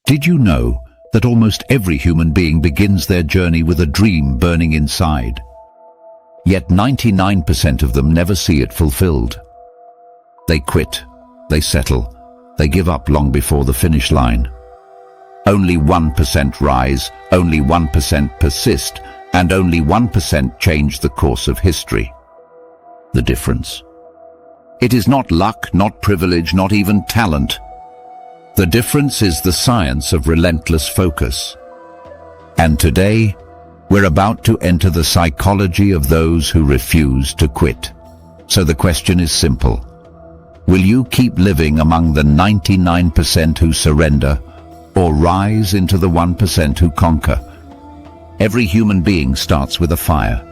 Did you know that almost every human being begins their journey with a dream burning inside? Yet 99% of them never see it fulfilled. They quit, they settle, they give up long before the finish line. Only 1% rise, only 1% persist, and only 1% change the course of history. The difference. It is not luck, not privilege, not even talent. The difference is the science of relentless focus. And today, we're about to enter the psychology of those who refuse to quit. So the question is simple. Will you keep living among the 99% who surrender, or rise into the 1% who conquer? Every human being starts with a fire.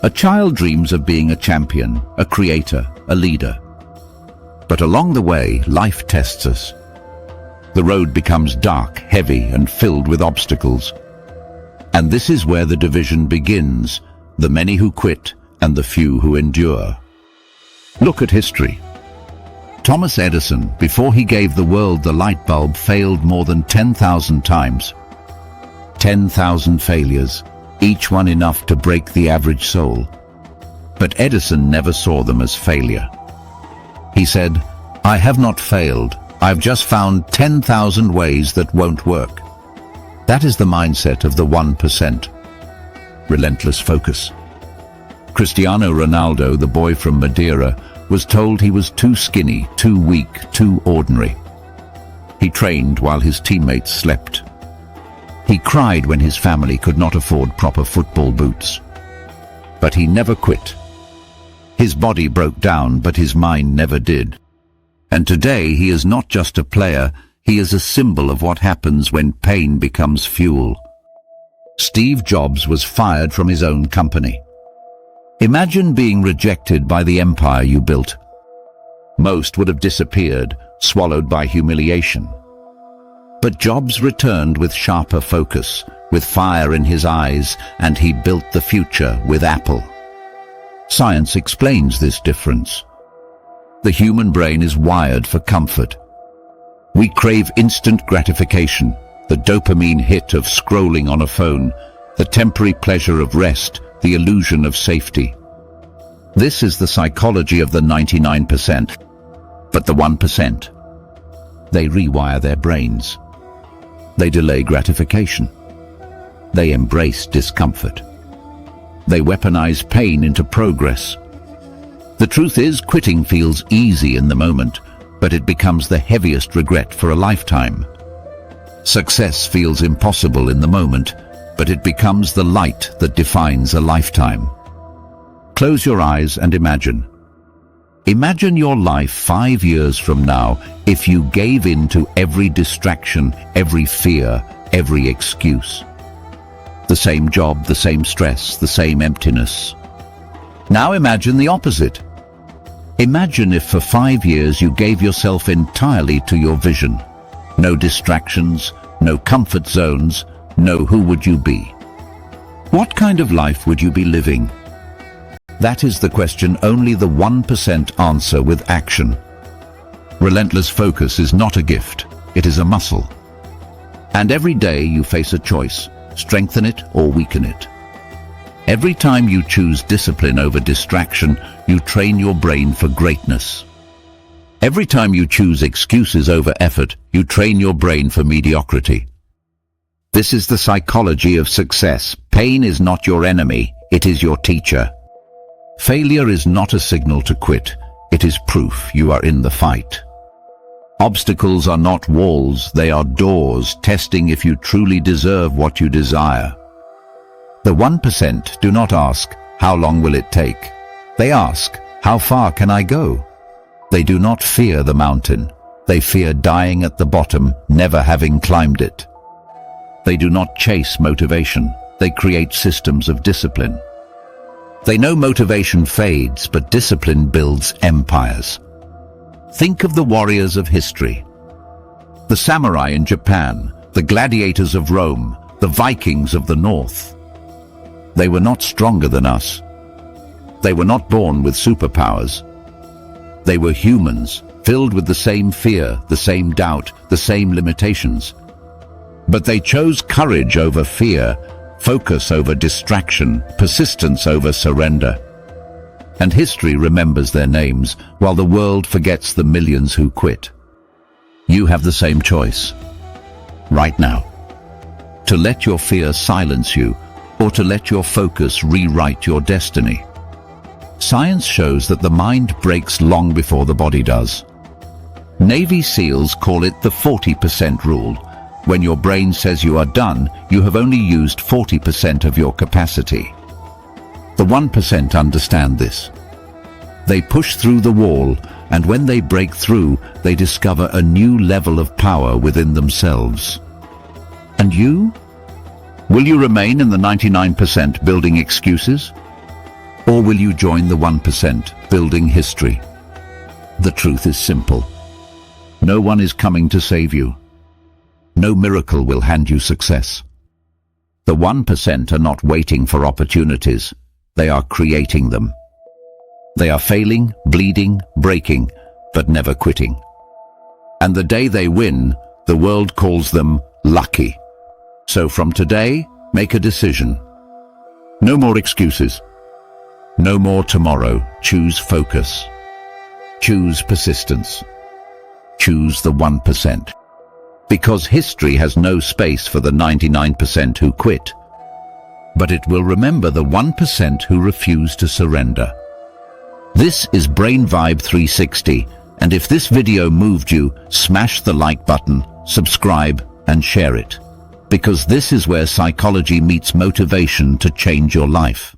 A child dreams of being a champion, a creator, a leader. But along the way, life tests us. The road becomes dark, heavy, and filled with obstacles. And this is where the division begins, the many who quit and the few who endure. Look at history. Thomas Edison, before he gave the world the light bulb, failed more than 10,000 times. 10,000 failures, each one enough to break the average soul. But Edison never saw them as failure. He said, "I have not failed. I've just found 10,000 ways that won't work." That is the mindset of the 1%. Relentless focus. Cristiano Ronaldo, the boy from Madeira, was told he was too skinny, too weak, too ordinary. He trained while his teammates slept. He cried when his family could not afford proper football boots. But he never quit. His body broke down, but his mind never did. And today he is not just a player, he is a symbol of what happens when pain becomes fuel. Steve Jobs was fired from his own company. Imagine being rejected by the empire you built. Most would have disappeared, swallowed by humiliation. But Jobs returned with sharper focus, with fire in his eyes, and he built the future with Apple. Science explains this difference. The human brain is wired for comfort. We crave instant gratification, the dopamine hit of scrolling on a phone, the temporary pleasure of rest, the illusion of safety. This is the psychology of the 99%. But the 1%, they rewire their brains. They delay gratification. They embrace discomfort. They weaponize pain into progress. The truth is, quitting feels easy in the moment, but it becomes the heaviest regret for a lifetime. Success feels impossible in the moment, but it becomes the light that defines a lifetime. Close your eyes and imagine. Imagine your life 5 years from now if you gave in to every distraction, every fear, every excuse. The same job, the same stress, the same emptiness. Now imagine the opposite. Imagine if for 5 years you gave yourself entirely to your vision. No distractions, no comfort zones, no who would you be? What kind of life would you be living? That is the question only the 1% answer with action. Relentless focus is not a gift, it is a muscle. And every day you face a choice, strengthen it or weaken it. Every time you choose discipline over distraction, you train your brain for greatness. Every time you choose excuses over effort, you train your brain for mediocrity. This is the psychology of success. Pain is not your enemy, it is your teacher. Failure is not a signal to quit, it is proof you are in the fight. Obstacles are not walls, they are doors, testing if you truly deserve what you desire. The 1% do not ask, how long will it take? They ask, how far can I go? They do not fear the mountain. They fear dying at the bottom, never having climbed it. They do not chase motivation. They create systems of discipline. They know motivation fades, but discipline builds empires. Think of the warriors of history. The samurai in Japan, the gladiators of Rome, the Vikings of the North. They were not stronger than us. They were not born with superpowers. They were humans, filled with the same fear, the same doubt, the same limitations. But they chose courage over fear, focus over distraction, persistence over surrender. And history remembers their names, while the world forgets the millions who quit. You have the same choice, right now. To let your fear silence you, or to let your focus rewrite your destiny. Science shows that the mind breaks long before the body does. Navy SEALs call it the 40% rule. When your brain says you are done, you have only used 40% of your capacity. The 1% understand this. They push through the wall, and when they break through, they discover a new level of power within themselves. And you? Will you remain in the 99% building excuses? Or will you join the 1% building history? The truth is simple. No one is coming to save you. No miracle will hand you success. The 1% are not waiting for opportunities. They are creating them. They are failing, bleeding, breaking, but never quitting. And the day they win, the world calls them lucky. So from today, make a decision. No more excuses. No more tomorrow. Choose focus. Choose persistence. Choose the 1%. Because history has no space for the 99% who quit. But it will remember the 1% who refuse to surrender. This is Brain Vibe 360, and if this video moved you, smash the like button, subscribe, and share it. Because this is where psychology meets motivation to change your life.